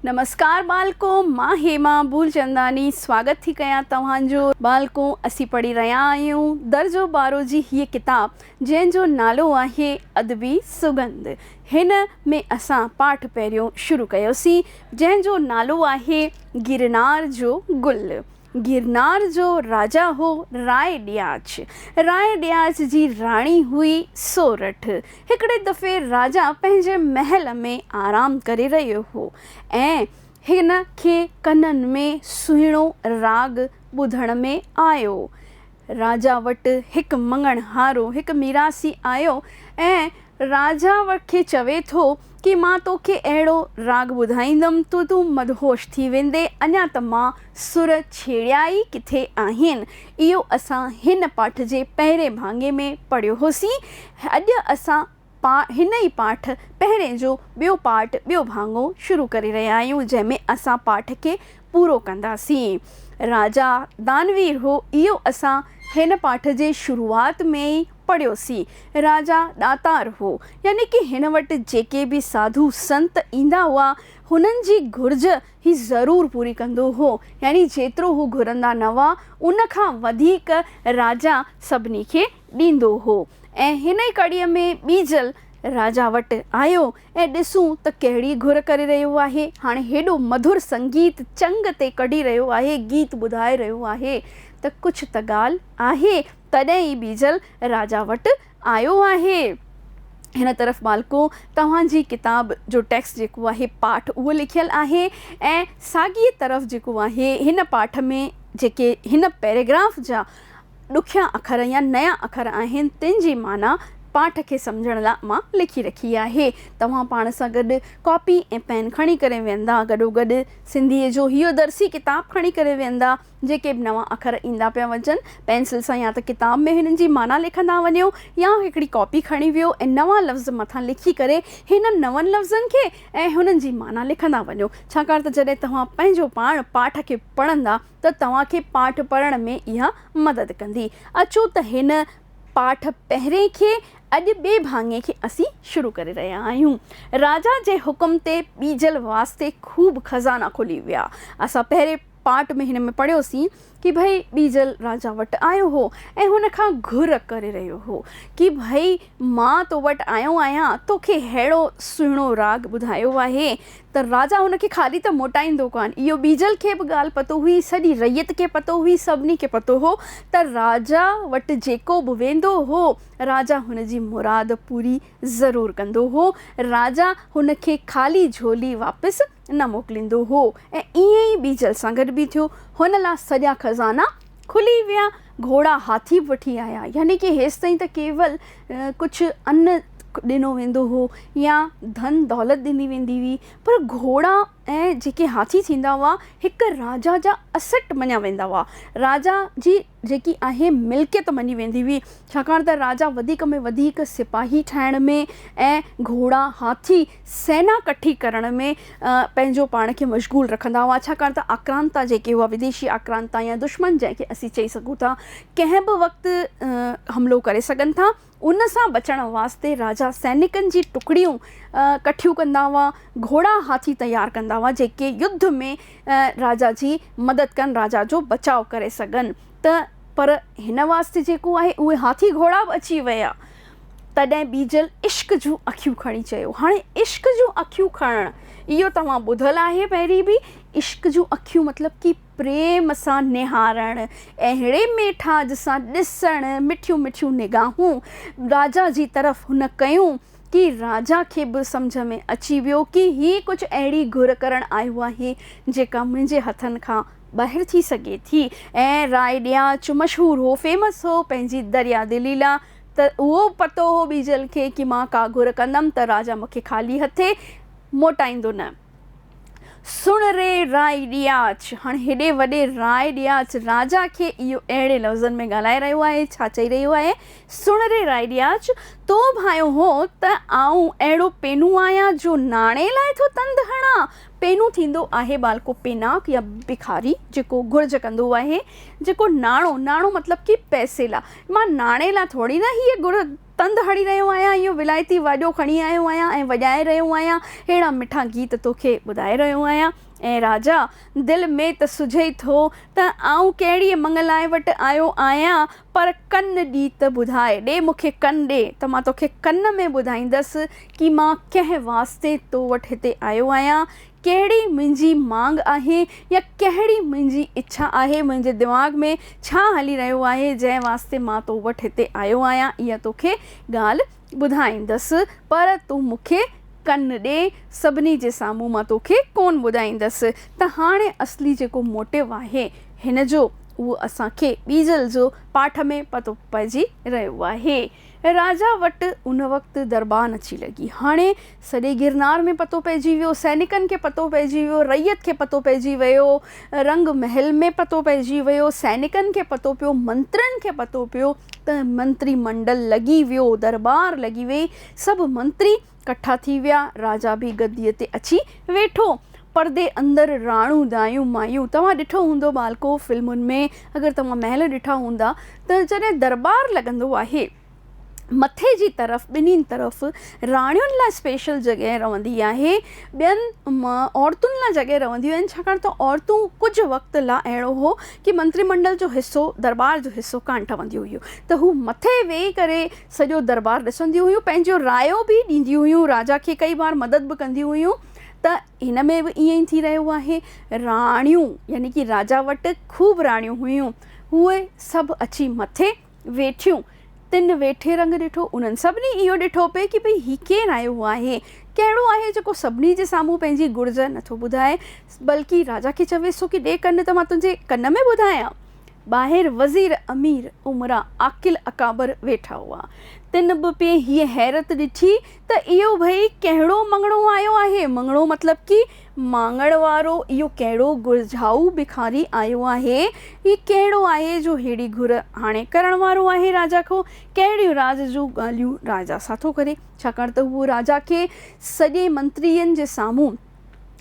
नमस्कार बालको, मां हेमा भूलचंदानी स्वागत थी कयां तव्हांजो। बालको, असी पढ़ी रहिया आहियूं दर्जो 12 जी हीअ किताब जंहिंजो नालो आहे अदबी सुगंध। हिन में असां पाठ पहिरियों शुरू कयोसीं जंहिंजो नालो आहे गिरनार जो गुल। गिरनार जो राजा हो राय ॾियाच। राय ॾियाच जी राणी हुई सोरठ। हिकिड़े दफ़े राजा पंहिंजे महल में आराम करे रहियो हो ऐं हिन खे कननि में सुहिणो राग ॿुधण में आयो। राजा वटि हिकु मङणहारो हिकु मीरासी आयो ऐं राजा खे चवे थो कि मां तोखे अहिड़ो राग ॿुधाईंदुमि तूं मदहोश थी वेंदे। अञा त मां सुर छेड़िया ई किथे आहिनि। इहो असां हिन पाठ जे पहिरें भाङे में पढ़ियो होसीं। अॼु असां हिन ई पाठ पहिरें जो ॿियो पाठ ॿियो भाङो शुरू करे रहिया आहियूं जंहिंमें असां पाठ खे पूरो कंदासीं। राजा दानवीर हो, इहो असां हिन पाठ जे शुरूआति में ई पढ़ियोसीं। राजा ॾातार हो, यानी कि हिन वटि जेके बि साधु संत ईंदा हुआ हुननि जी घुर्ज ही ज़रूरु पूरी कंदो हो। यानी जेतिरो हू घुरंदा न हुआ उन खां वधीक राजा सभिनी खे ॾींदो हो। ऐं हिन ई कड़ीअ में ॿीजल राजा वटि आयो ऐं ॾिसूं त कहिड़ी घुर करे रहियो आहे। हाणे हेॾो मधुर संगीत चंग ते कढी रहियो आहे, गीत ॿुधाए रहियो आहे त कुझु त ॻाल्हि आहे। तॾहिं ई ॿीजल राजा वटि आयो आहे। हिन तरफ़ बालको तव्हांजी किताब जो टेक्स्ट जेको आहे पाठ उहो लिखियलु आहे ऐं साॻीअ तरफ़ जेको आहे हिन पाठ में जेके हिन पैराग्राफ जा ॾुखिया अखर या नया अखर आहिनि तिन जी माना पाठ खे सम्झण लाइ मां लिखी रखी आहे। तव्हां पाण सां गॾु कॉपी ऐं पेन खणी करे वेंदा, गॾोगॾु सिंधीअ जो इहो दर्सी किताब खणी करे वेंदा। जेके बि नवां अखर ईंदा पिया वञनि पेंसिल सां या त किताब में हिननि जी माना लिखंदा वञो या हिकिड़ी कॉपी खणी वियो ऐं नवां लफ़्ज़ मथां लिखी करे हिन नवनि लफ़्ज़नि खे ऐं हुननि जी माना लिखंदा वञो। छाकाणि त जॾहिं तव्हां पंहिंजो पाण पाठ खे पढ़ंदा त तव्हांखे पाठ पढ़ण में इहा मदद कंदी। अचो त हिन पाठ पहिरें खे अॼु ॿिए भाङे खे असीं शुरू करे रहिया आहियूं। राजा जे हुकुम ते ॿीजल वास्ते ख़ूब खज़ाना खुली विया। असां पहिरें पाठ में हिन में पढ़ियोसीं कि भई ॿीजल राजा वटि आयो हो ऐं हुन खां घुर करे रहियो हो कि भई मां तो वटि आयो आहियां, तोखे अहिड़ो सुहिणो राग ॿुधायो आहे त राजा हुनखे ख़ाली त मोटाईंदो कान। इहो ॿीजल खे बि ॻाल्हि पतो हुई, सॼी रैयत खे पतो हुई, सभिनी खे पतो हो त राजा वटि जेको बि वेंदो हो राजा हुनजी मुराद पूरी ज़रूरु कंदो हो। राजा हुनखे ख़ाली झोली वापसि न मोकिलींदो हो ऐं ईअं ई ॿीजल सां गॾु बि थियो। हुन लाइ सॼा खज़ाना खुली विया। घोड़ा हाथी वठी आया, यानी कि हेसि ताईं त केवल कुझु अन्न ॾिनो वेंदो हो या धन दौलत ॾिनी वेंदी हुई, पर घोड़ा ऐं जेके हाथी थींदा हुआ हिकु राजा जा असट मञा वेंदा हुआ। राजा जी जेकी आहे मिल्कियत मञी वेंदी हुई, छाकाणि त राजा वधीक में वधीक सिपाही ठाहिण में ऐं घोड़ा हाथी सेना कठी करण में पंहिंजो पाण खे मशगूल रखंदा हुआ। छाकाणि त आक्रांता जेके हुआ, विदेशी आक्रांता या दुश्मन जंहिंखे असीं चई सघूं था, कंहिं बि वक़्तु हमलो करे सघनि था। उन सां बचण वास्ते राजा सैनिकनि जी टुकड़ियूं कठियूं कंदा हुआ, घोड़ा हाथी तयारु कंदा हुआ जेके युद्ध में राजा जी मदद कनि, राजा जो बचाव करे सघनि। त पर हिन वास्ते जेको आहे उहे हाथी घोड़ा बि अची विया। तॾहिं ॿीजल इश्क जूं अखियूं खणी चयो। हाणे इश्क जूं अखियूं खणणु इहो तव्हां ॿुधल आहे पहिरीं बि। इश्क जूं अखियूं मतिलबु कि प्रेम सां निहारणु, अहिड़े मेठाज सां ॾिसणु, मिठियूं मिठियूं निगाहूं राजा जी तरफ़ हुन कयूं कि राजा खे बि सम्झ में अची वियो कि हीअ कुझु अहिड़ी घुर करणु आयो आहे जेका मुंहिंजे हथनि खां ॿाहिरि थी सघे थी। ऐं राय ॾियाच मशहूरु हो, फेमस हो पंहिंजी दरिया दिली लाइ। त उहो पतो हो ॿीजल खे कि मां का घुर कंदमि त राजा मूंखे ख़ाली हथे मोटाईंदो न। सुण रे राय ॾियाच। हाणे हेॾे वॾे राय ॾियाच राजा खे इहो अहिड़े लफ़्ज़नि में ॻाल्हाए रहियो आहे। छा चई रहियो आहे? सुण रे राय ॾियाच, तो भायो हो त आऊं अहिड़ो पेनू आहियां जो नाणे लाइ थो तंद हणां। पेनू थींदो आहे बालको पेनाक या भिखारी जेको घुर्ज कंदो आहे, जेको नाणो मतिलबु कि पैसे लाइ। मां नाणे लाइ थोरी न हीअ तंद हड़ी रहियो आहियां, इहो विलायती वाॼो खणी आयो आहियां ऐं वॼाए रहियो आहियां, अहिड़ा मिठा गीत तोखे ॿुधाए रहियो आहियां। ऐं राजा दिलि में त सुझे थो त आऊं कहिड़ी मंगलाए वटि आयो आहियां, पर कन ॾी त ॿुधाए, ॾे मूंखे कन ॾे त मां तोखे कन में ॿुधाईंदसि कि मां कंहिं वास्ते तो वटि हिते आयो आहियां, कहिड़ी मुंहिंजी मांग आहे या कहिड़ी मुंहिंजी इच्छा आहे, मुंहिंजे दिमाग़ में छा हली रहियो आहे जंहिं वास्ते मां तो वटि हिते आयो आहियां, इहा तोखे ॻाल्हि ॿुधाईंदसि, पर तूं मूंखे कन ॾे, सभिनी जे साम्हूं मां तोखे कोन ॿुधाईंदसि। त हाणे असली जेको मोटिव आहे हिन जो उहो असांखे ॿीजल जो पाठ में पतो पइजी रहियो आहे। राजा वटि उन वक़्तु दरबार अची लॻी, हाणे सॼे गिरनार में पतो पइजी वियो, सैनिकनि खे पतो पइजी वियो, रैयत खे पतो पइजी वियो, रंग महल में पतो पइजी वियो, सैनिकनि खे पतो पियो, मंत्रियुनि खे पतो पियो त मंत्री मंडल लॻी वियो, दरबार लॻी वई, सभु मंत्री कट्ठा थी विया, राजा बि गद्दीअ ते अची वेठो। परदे अंदरि राणू दायूं मायूं, तव्हां ॾिठो हूंदो बालको फिल्मुनि में, अगरि तव्हां महल ॾिठा हूंदा त जॾहिं दरबार लॻंदो आहे मथे जी तरफ़ ॿिन्हिनि तरफ़ राणियुनि लाइ स्पेशल जॻह रहंदी आहे, ॿियनि औरतुनि लाइ जॻह रहंदियूं आहिनि, छाकाणि त औरतूं कुझु वक़्त लाइ अहिड़ो हो कि मंत्रिमंडल जो हिसो, दरबार जो हिसो कान ठहंदियूं हुयूं, त हू मथे वेही करे सॼो दरबार ॾिसंदियूं हुयूं, पंहिंजो रायो बि ॾींदियूं हुयूं, राजा खे कई बार मदद बि कंदियूं हुयूं। त हिन में बि ईअं ई थी रहियो आहे, राणियूं यानी कि राजा वटि खूब राणियूं हुयूं, उहे सभु अची मथे वेठियूं, तिन वेठे रंग ॾिठो, उन्हनि सभिनी इहो ॾिठो पिए कि भई ही केरु आयो आहे, कहिड़ो आहे जेको सभिनी जे साम्हूं पंहिंजी घुर्ज नथो ॿुधाए, बल्कि राजा खे चवेसि थो कि ॾे कन त मां तुंहिंजे कन में ॿुधायां। ॿाहिरि वज़ीर अमीर उमरा आकिल अकाबर वेठा हुआ, तिन बि पे हीअ हैरत ॾिठी त इहो भई कहिड़ो मंगणो आयो आहे, मंगणो मतिलब कि मांगण वारो इहो कहिड़ो घुरझाऊ भिखारी आयो आहे, ही कहिड़ो आहे जो हेड़ी घुर हाणे करण वारो आहे राजा को, कहिड़ियूं राज जूं ॻाल्हियूं राजा सां थो करे, छाकाणि त उहो राजा खे सॼे मंत्रियुनि जे साम्हूं,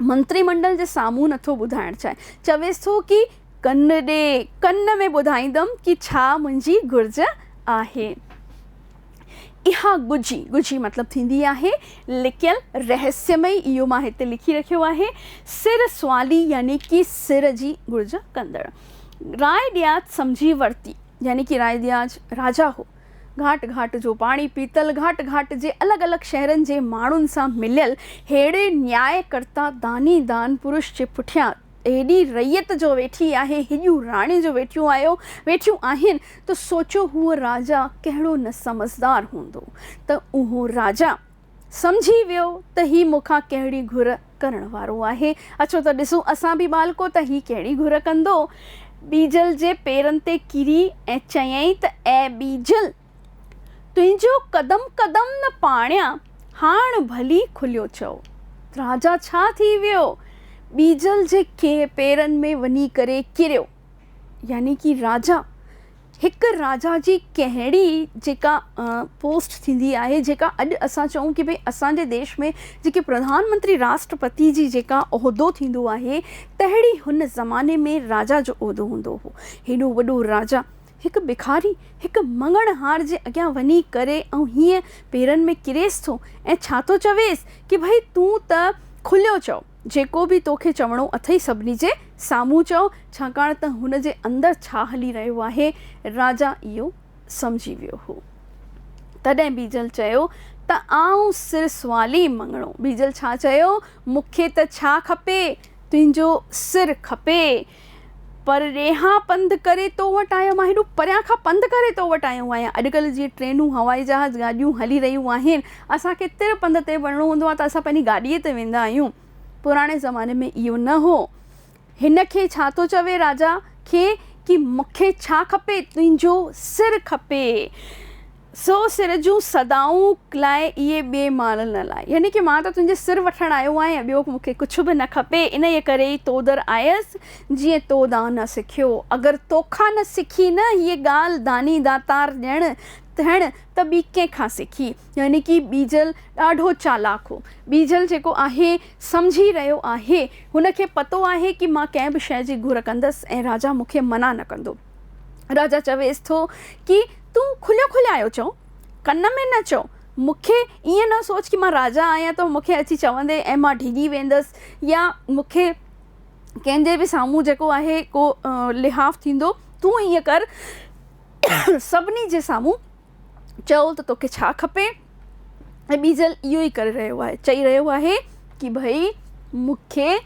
मंत्रिमंडल जे साम्हूं नथो ॿुधाइणु चाहे, चवेसि थो कि कन ॾे, कन में ॿुधाईंदमि कि छा मुंहिंजी घुर्ज आहे। इहा गुझी, गुझी मतिलबु थींदी आहे लिकियल रहस्यमय, इहो मां हिते लिखी रखियो आहे, सिर सुवाली यानी कि सिर जी घुर्ज कंदड़। राय ॾियाज सम्झी वरिती यानी कि राय ॾियाज राजा हो, घाट घाट जो पाणी पीतल, घाट घाट जे अलॻि अलॻि शहरनि जे माण्हुनि सां मिलियल, हेड़े न्यायकर्ता दानी दान पुरुष जे पुठियां एॾी रैयत जो वेठी आहे, हेॾियूं राणियूं जो वेठियूं आहिनि, त सोचो हूअ राजा कहिड़ो न समझदार हूंदो, त उहो राजा सम्झी वियो त ही मूंखां कहिड़ी घुर करण वारो आहे। अचो त ॾिसूं असां बि बालको त ही कहिड़ी घुर कंदो। बीजल जे पेरनि ते किरी ऐं चयईं त ऐ बीजल, तुंहिंजो कदम कदम न पाणिया, हाण भली खुलियो चओ। राजा छा थी वियो, बीजल जे पेरनि में वञी करे किरियो, यानी कि राजा, हिकु राजा जी कहिड़ी जेका पोस्ट थींदी आहे, जेका अॼु असां चऊं कि भई असांजे देश में जेके प्रधानमंत्री राष्ट्रपति जी जेका उहिदो थींदो आहे, तहिड़ी हुन ज़माने में राजा जो उहिदो हूंदो हो। हेॾो वॾो राजा हिकु भिखारी, हिकु मंगणहार जे अॻियां वञी करे ऐं हीअं पेरनि में किरेसि थो ऐं छा थो चवेसि कि भई तूं त खुलियो चओ, जेको बि तोखे चवणो अथई सभिनी जे साम्हूं चओ, छाकाणि त हुन जे अंदरि छा हली रहियो आहे राजा इहो सम्झी वियो हो। तॾहिं बीजल चयो त आऊं सिर सुवाली मंगणो। बीजल छा चयो, मूंखे त छा खपे, तुंहिंजो सिर खपे, पर ॾेहां पंधु करे तो वटि आयो, मां हेॾो परियां खां पंधु करे तो वटि आयो आहियां। अॼुकल्ह जीअं ट्रेनूं, हवाई जहाज़, गाॾियूं हली रहियूं आहिनि, असांखे तिर पंध ते वञिणो हूंदो आहे त असां पंहिंजी गाॾीअ ते वेंदा आहियूं, पुराणे ज़माने में इहो न हो। हिन खे छा थो चवे राजा खे कि मूंखे छा खपे, तुंहिंजो सिर खपे, सो सिर जूं सदाऊं लाइ इहे ॿिए माल न लाइ, यानी कि मां त तुंहिंजे सिर वठणु आयो आहियां, ॿियो मूंखे कुझु बि न खपे, इन जे करे ई तो दर आयसि जीअं तो दा न सिखियो। अगरि तोखां न सिखी न हीअ ॻाल्हि दानी दातार ॾियणु थियणु त ॿी कंहिंखां सिखी। यानी कि बीजल ॾाढो चालाक हो। बीजल जेको आहे सम्झी रहियो आहे, हुनखे पतो आहे कि मां कंहिं बि शइ जी घुर कंदसि ऐं राजा मूंखे मना न कंदो। राजा चवेसि थो कि तूं खुलियो खुलियो आयो चओ, कन में न चओ। मूंखे ईअं न सोच कि मां राजा आहियां त मूंखे अची चवंदे ऐं मां डिॼी वेंदसि या मूंखे कंहिंजे बि साम्हूं जेको आहे को लिहाफ़ थींदो। तूं ईअं कर सभिनी जे साम्हूं चओ त तोखे छा खपे। ऐं बीजल इहो ई करे रहियो आहे, चई रहियो आहे कि भई मूंखे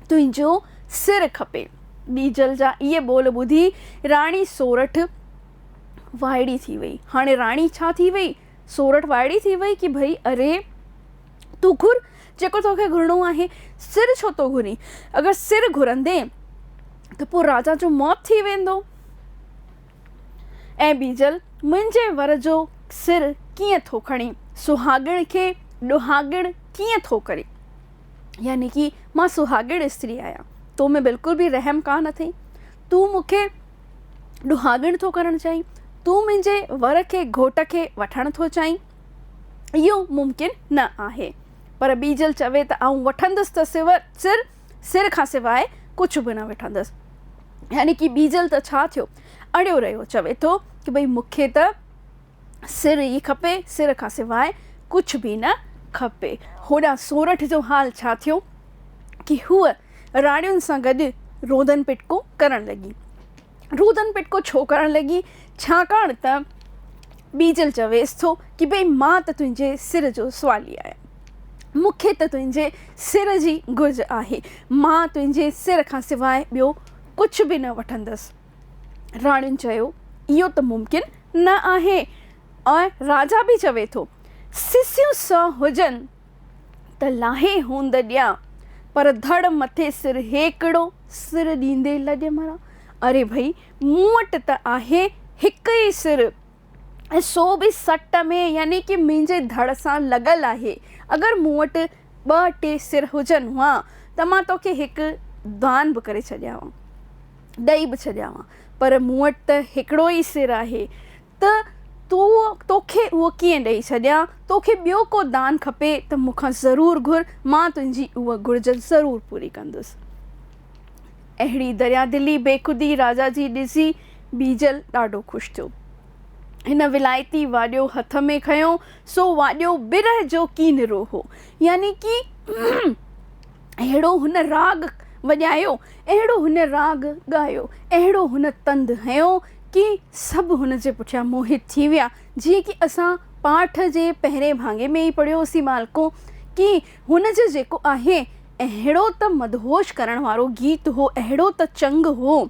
तुंहिंजो सिर खपे। बीजल जा इहे ॿोल ॿुधी राणी सोरठ वाइड़ी थी वई। हाणे राणी छा थी वई, सोरठ वाइड़ी थी वई कि भई अरे तूं घुर जेको तोखे घुरणो आहे, सिर छो थो घुरी? अगरि सिर घुरंदे त पोइ राजा जो मौत थी वेंदो। ऐं बीजल मुंहिंजे वर जो सिर कीअं थो खणे, सुहाॻिण खे ॾुहाॻिण कीअं थो करे। यानी कि मां सुहाॻिण स्त्री आहियां, तो में बिल्कुलु बि रहम कान अथई। तूं मूंखे ॾुहाॻिण थो करणु चाहीं, तूं मुंहिंजे वर खे घोट खे वठणु थो चाहीं। इहो मुमकिन न आहे। पर बीजल चवे त आऊं वठंदसि त सिर खां सवाइ कुझु बि न वठंदसि। यानी कि बीजल त छा थियो, अड़ियो रहियो, चवे थो कि भई मूंखे त सिर ई खपे, सिर खां सवाइ कुझु बि न खपे। होॾां सोरठ जो हाल छा थियो कि हूअ राणियुनि सां गॾु रोदन पिटको करणु लॻी। रोदन पिटको छो करणु लॻी? छाकाणि त बीजल चवेसि थो कि भई मां त तुंहिंजे सिर जो सवाली आहियां, मूंखे त तुंहिंजे सिर जी घुर्ज आहे, मां तुंहिंजे सिर खां सवाइ ॿियो कुझु बि न वठंदसि। राणियुनि चयो इहो त मुमकिन न आहे। ऐं राजा बि चवे थो सिसियूं 100 हुजनि त लाहे हूंद ॾियां, पर धड़ मथे सिर हेकिड़ो, सिर ॾींदे लॼ मरा। अरे भई मूं वटि त आहे हिकु ई सिर, ऐं सो बि सट में, यानी कि मुंहिंजे धड़ सां लॻल आहे। अगरि मूं वटि 2-3 सिर हुजनि हुआ त मां तोखे हिकु दान बि करे छॾियांव, ॾेई बि छॾियांव, पर मूं वटि त हिकिड़ो ई सिर आहे। त तोखे उहो कीअं ॾेई छॾियां? तोखे ॿियो को दान खपे त मूंखां ज़रूरु घुर, मां तुंहिंजी उहा घुर्ज ज़रूरु पूरी कंदुसि। अहिड़ी दरियादिली बेख़ुदी राजा जी ॾिसी बीजल ॾाढो ख़ुशि थियो। हिन विलायती वाॾियो हथ में खयो, सो वाॾियो बिरह जो कीनरो हो। यानी कि अहिड़ो हुन राग वॼायो, अहिड़ो हुन राग ॻायो, अहिड़ो हुन तंद हयो कि सभु हुन जे पुठियां मोहित थी विया। जीअं कि असां पाठ जे पहिरें भाङे में ई पढ़ियोसीं मालिको कि हुन जो जेको आहे अहिड़ो त मदहोश करण वारो गीत हो, अहिड़ो त चंग हो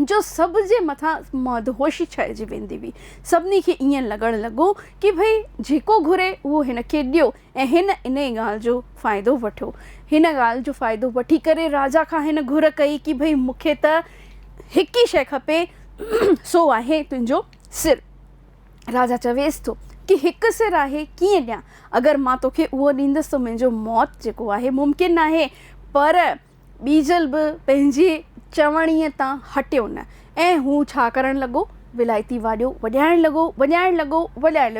जो सभ जे मथां मदहोशी छाइजी वेंदी हुई। सभिनी खे ईअं लॻणु लॻो कि भई जेको घुरे उहो हिन खे ॾियो, ऐं हिन इन ॻाल्हि जो फ़ाइदो वठो। हिन ॻाल्हि जो फ़ाइदो वठी करे राजा खां हिन घुर कई कि भई मूंखे त हिकु ई शइ खपे, सो आहे तुंहिंजो सिर। राजा चवेसि थो कि हिकु सिर आहे, कीअं ॾियां? अगरि मां तोखे उहो ॾींदसि त मुंहिंजो मौत जेको आहे मुमकिन न आहे। पर बीजल बि पंहिंजे चवणीअ तां हटियो न, ऐं हू छा करणु लॻो, विलायती वाॾियो वॼाइणु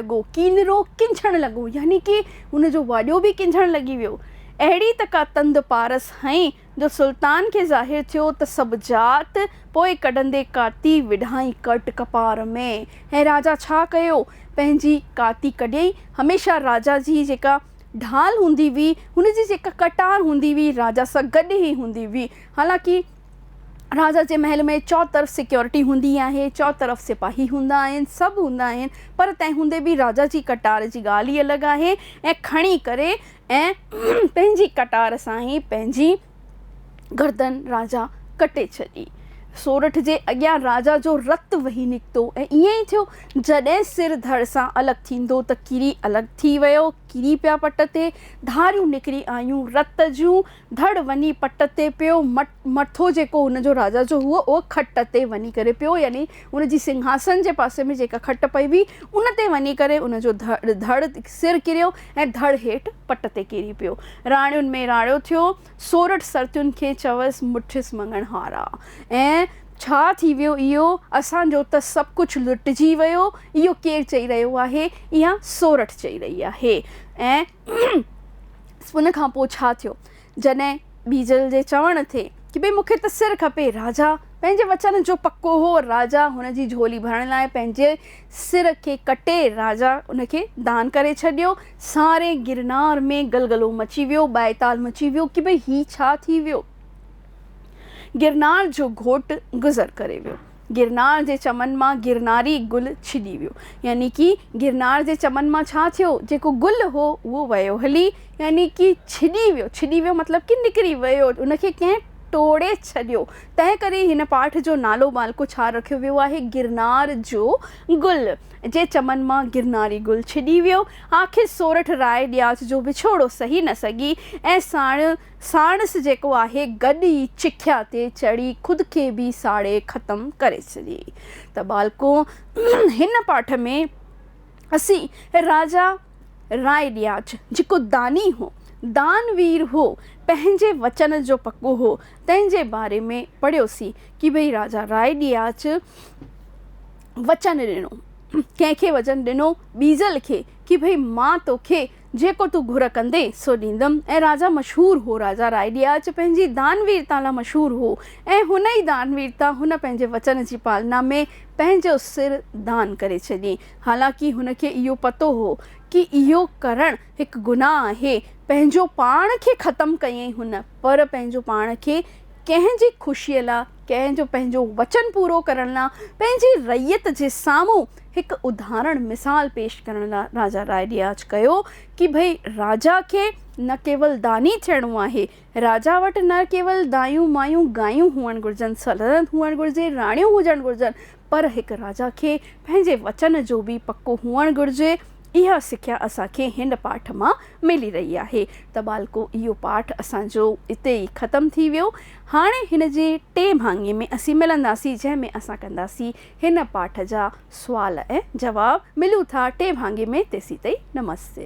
लॻो, कीनरो किंछणु लॻो, यानी कि हुनजो वाॾियो बि किंछणु लॻी वियो। अहिड़ी त का तंद पारस हईं जो सुल्तान खे ज़ाहिर थियो त सभु जात पोइ कढंदे काती विढाई कट कपार में। ऐं राजा छा कयो, पंहिंजी काती कढियई। हमेशह राजा जी जेका ढाल हूंदी हुई, हुनजी जेका कटार हूंदी हुई, राजा सां गॾु ई हूंदी हुई। हालांकि राजा जे महल में चौतरफ़ सिक्योरिटी हूंदी आहे, चौतरफ़ सिपाही हूंदा आहिनि, सभु हूंदा आहिनि, पर तंहिं हूंदे बि राजा जी कटार जी ॻाल्हि ई अलॻि आहे। ऐं खणी करे ऐं पंहिंजी कटार सां ई पंहिंजी गर्दन राजा कटे छॾी। सोरठ जे अॻियां राजा जो रतु वही निकितो। ऐं ईअं ई थियो, जॾहिं सिर धड़ सां अलॻि थींदो त किरी अलॻि थी वियो, किरी पिया पट ते, धारियूं निकिरी आयूं रत जूं, धड़ वञी पट ते पियो, मथो जेको हुनजो राजा जो हुओ उहो खट ते वञी करे पियो, यानी हुनजी सिंहासन जे पासे में जेका खट पई हुई उन ते वञी करे हुनजो धड़ सिर किरियो ऐं धड़ हेठि पट ते किरी पियो। राणियुनि में राड़ियो थियो। सोरठ सरतियुनि खे चवसि मुठिस मंगण हारा। ऐं छा थी वियो इहो? असांजो त सभु कुझु लुटिजी वियो। इहो केरु चई रहियो आहे? इहा सोरठ चई रही आहे। ऐं उन खां पोइ छा थियो, जॾहिं बीजल जे चवण थिए कि भई मूंखे त सिर खपे, राजा पंहिंजे वचन जो पको हो। राजा हुन जी झोली भरण लाइ पंहिंजे सिर खे कटे राजा उनखे दान करे छॾियो। सारे गिरनार में गलगलो मची वियो, बाएताल मची वियो कि भई ही छा थी वियो। गिरनार जो घोट गुज़र करे वियो। गिरनार जे चमन मां गिरनारी गुल छिॼी वियो, यानी कि गिरनार जे चमन मां छा थियो, जेको गुल हो उहो वियो हली, यानी कि छिॼी वियो। छिॼी वियो मतिलब कि निकिरी वियो, उनखे कंहिं टोड़े छॾियो। तंहिं करे हिन पाठ जो नालो बालको छा रखियो वियो आहे, गिरनार जो गुल। जे चमन मां गिरनारी गुल छिॼी वियो। आख़िर सोरठ राय ॾियाच जो विछोड़ो सही न सघी ऐं साणस जेको आहे गॾी चिख्या ते चढ़ी ख़ुदि खे बि साड़े ख़तमु करे छॾी। त बालको हिन पाठ में असीं राजा राय ॾियाच जेको दानी हो, दानवीर हो, पंहिंजे वचन जो पको हो, तंहिंजे बारे में पढ़ियोसीं कि भई राजा राय ॾियाच वचन ॾिनो। कंहिंखे वचन ॾिनो, बीजल खे, कि भई मां तोखे जेको तूं घुर कंदे सो ॾींदमि। ऐं राजा मशहूरु हो, राजा राय ॾियाच पंहिंजी दानवीरता लाइ मशहूरु हो ऐं हुन ई दानवीरता हुन पंहिंजे वचन जी पालना में पंहिंजो सिर दान करे छॾियईं। हालांकि हुनखे इहो पतो हो कि इहो करणु हिकु गुनाह आहे। पंहिंजो पाण खे ख़तमु कयईं हुन, पर पंहिंजो पाण खे कंहिंजी ख़ुशीअ लाइ, कंहिंजो पंहिंजो वचन पूरो करण लाइ, पंहिंजी रैयत जे साम्हूं हिकु उदाहरण मिसाल पेश करण लाइ राजा राय ॾियाच कयो कि भई राजा खे न केवल दानी थियणो आहे, राजा वटि न केवल दायूं मायूं गायूं हुअणु घुरिजनि, सल्तनत हुअणु घुरिजे, राणियूं हुजणु घुरिजनि, पर हिकु राजा खे पंहिंजे वचन जो बि पको हुअणु घुरिजे। इहा सिख्या असांखे हिन पाठ मां मिली रही आहे। त बालको इहो पाठ असांजो इते ई ख़तमु थी वियो। हाणे हिन जे टे भाङे में असीं मिलंदासीं, जंहिंमें असां कंदासीं हिन पाठ जा सुवाल ऐं जवाब। मिलूं था टे भाङे में, तेसीं ताईं नमस्ते।